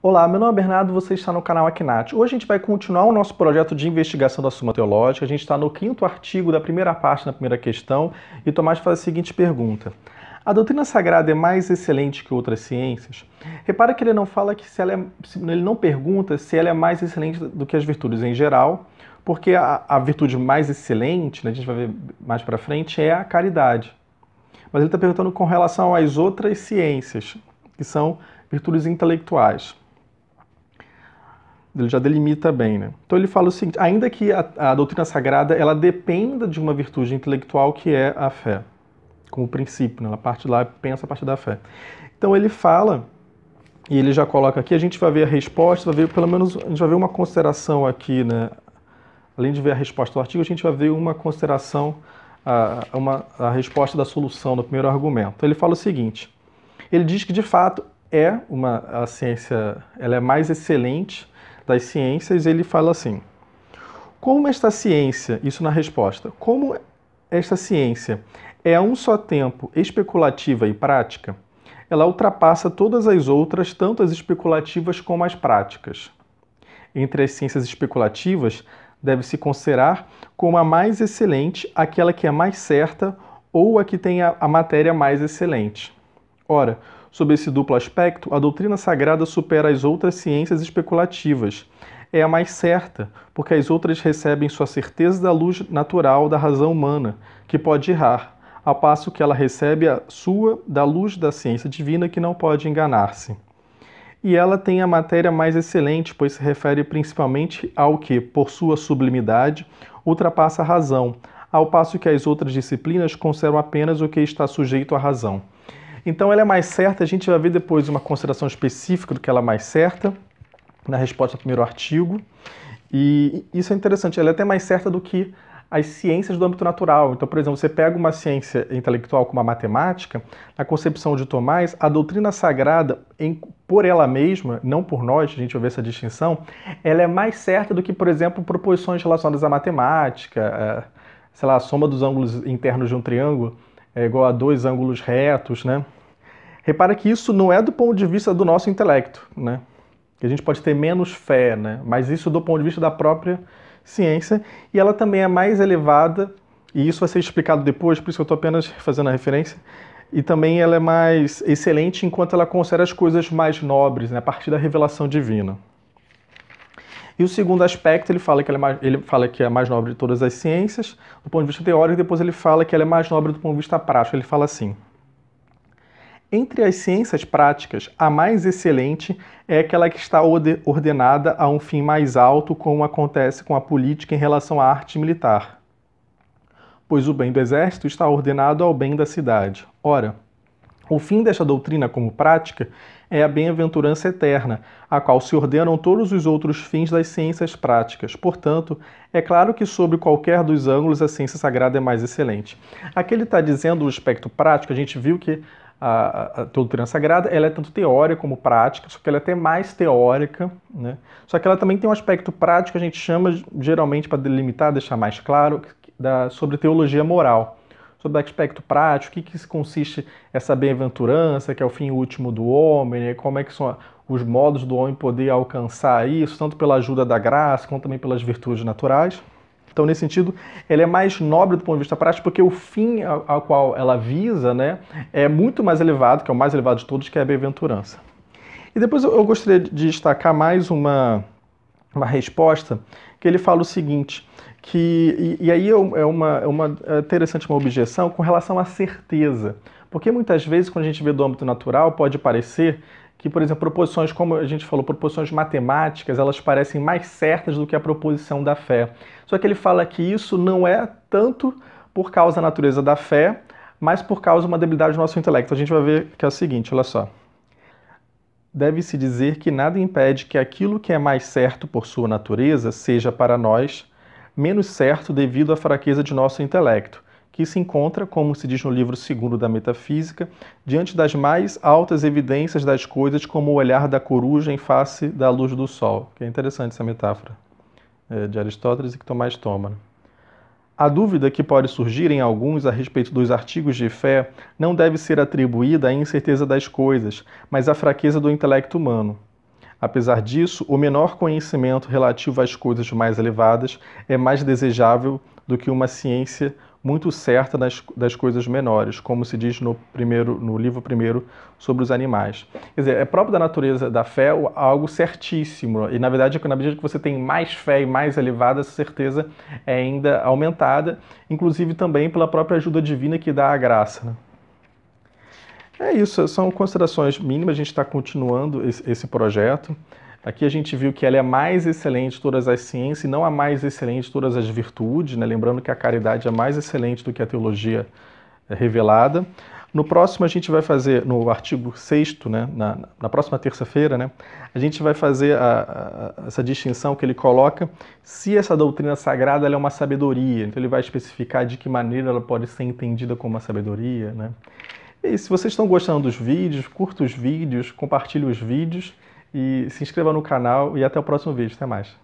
Olá, meu nome é Bernardo, você está no canal Aknat. Hoje a gente vai continuar o nosso projeto de investigação da Suma Teológica. A gente está no 5º artigo da primeira parte, na primeira questão, e Tomás faz a seguinte pergunta. A doutrina sagrada é mais excelente que outras ciências? Repara que ele não fala que ele não pergunta se ela é mais excelente do que as virtudes em geral, porque a virtude mais excelente, né, a gente vai ver mais para frente, é a caridade. Mas ele está perguntando com relação às outras ciências, que são virtudes intelectuais. Ele já delimita bem, né? Então ele fala o seguinte, ainda que a doutrina sagrada ela dependa de uma virtude intelectual que é a fé, como princípio, né? Ela parte lá, pensa a partir da fé. Então ele fala, e ele já coloca aqui, a gente vai ver a resposta, vai ver pelo menos, a gente vai ver uma consideração aqui, né? Além de ver a resposta do artigo, a gente vai ver uma consideração, a resposta da solução do primeiro argumento. Então ele fala o seguinte, ele diz que de fato a ciência ela é mais excelente das ciências, ele fala assim, como esta ciência, isso na resposta, como esta ciência é a um só tempo especulativa e prática, ela ultrapassa todas as outras, tanto as especulativas como as práticas. Entre as ciências especulativas, deve-se considerar como a mais excelente aquela que é mais certa ou a que tem a matéria mais excelente. Ora, sob esse duplo aspecto, a doutrina sagrada supera as outras ciências especulativas. É a mais certa, porque as outras recebem sua certeza da luz natural da razão humana, que pode errar, ao passo que ela recebe a sua da luz da ciência divina, que não pode enganar-se. E ela tem a matéria mais excelente, pois se refere principalmente ao que, por sua sublimidade, ultrapassa a razão, ao passo que as outras disciplinas conservam apenas o que está sujeito à razão. Então ela é mais certa, a gente vai ver depois uma consideração específica do que ela é mais certa, na resposta ao primeiro artigo, e isso é interessante, ela é até mais certa do que as ciências do âmbito natural. Então, por exemplo, você pega uma ciência intelectual como a matemática, na concepção de Tomás, a doutrina sagrada, por ela mesma, não por nós, a gente vai ver essa distinção, ela é mais certa do que, por exemplo, proposições relacionadas à matemática, sei lá, a soma dos ângulos internos de um triângulo é igual a 2 ângulos retos, né? Repara que isso não é do ponto de vista do nosso intelecto, né? Que a gente pode ter menos fé, né? Mas isso do ponto de vista da própria ciência, e ela também é mais elevada, e isso vai ser explicado depois, por isso que eu estou apenas fazendo a referência, e também ela é mais excelente enquanto ela considera as coisas mais nobres, né? A partir da revelação divina. E o segundo aspecto, ele fala que é a mais nobre de todas as ciências, do ponto de vista teórico, e depois ele fala que ela é mais nobre do ponto de vista prático. Ele fala assim, entre as ciências práticas, a mais excelente é aquela que está ordenada a um fim mais alto, como acontece com a política em relação à arte militar. Pois o bem do exército está ordenado ao bem da cidade. Ora, o fim desta doutrina como prática é a bem-aventurança eterna, a qual se ordenam todos os outros fins das ciências práticas. Portanto, é claro que sobre qualquer dos ângulos a ciência sagrada é mais excelente. Aqui ele está dizendo o aspecto prático, a gente viu que a doutrina sagrada ela é tanto teórica como prática, só que ela é até mais teórica, né? Só que ela também tem um aspecto prático, a gente chama geralmente para delimitar, deixar mais claro, sobre teologia moral. Sobre o aspecto prático, o que consiste essa bem-aventurança, que é o fim último do homem, né? Como é que são os modos do homem poder alcançar isso, tanto pela ajuda da graça, como também pelas virtudes naturais. Então, nesse sentido, ela é mais nobre do ponto de vista prático, porque o fim ao qual ela visa, né, é muito mais elevado, que é o mais elevado de todos, que é a bem-aventurança. E depois eu gostaria de destacar mais uma resposta, que ele fala o seguinte, e aí é uma interessante uma objeção com relação à certeza. Porque muitas vezes, quando a gente vê do âmbito natural, pode parecer que, por exemplo, proposições, como a gente falou, proposições matemáticas, elas parecem mais certas do que a proposição da fé. Só que ele fala que isso não é tanto por causa da natureza da fé, mas por causa de uma debilidade do nosso intelecto. A gente vai ver que é o seguinte, olha só. Deve-se dizer que nada impede que aquilo que é mais certo por sua natureza seja para nós menos certo devido à fraqueza de nosso intelecto, que se encontra, como se diz no livro 2º da Metafísica, diante das mais altas evidências das coisas, como o olhar da coruja em face da luz do sol. Que é interessante essa metáfora de Aristóteles e que Tomás toma. A dúvida que pode surgir em alguns a respeito dos artigos de fé não deve ser atribuída à incerteza das coisas, mas à fraqueza do intelecto humano. Apesar disso, o menor conhecimento relativo às coisas mais elevadas é mais desejável do que uma ciência muito certa das coisas menores, como se diz no livro primeiro sobre os animais. Quer dizer, é próprio da natureza da fé algo certíssimo, e na verdade, na medida que você tem mais fé e mais elevada, essa certeza é ainda aumentada, inclusive também pela própria ajuda divina que dá a graça, né? É isso, são considerações mínimas, a gente está continuando esse projeto. Aqui a gente viu que ela é a mais excelente de todas as ciências e não a mais excelente de todas as virtudes, né? Lembrando que a caridade é mais excelente do que a teologia revelada. No próximo a gente vai fazer, no artigo 6º, né? na próxima terça-feira, né? A gente vai fazer essa distinção que ele coloca se essa doutrina sagrada ela é uma sabedoria. Então ele vai especificar de que maneira ela pode ser entendida como uma sabedoria, né? E se vocês estão gostando dos vídeos, curta os vídeos, compartilhe os vídeos e se inscreva no canal e até o próximo vídeo. Até mais.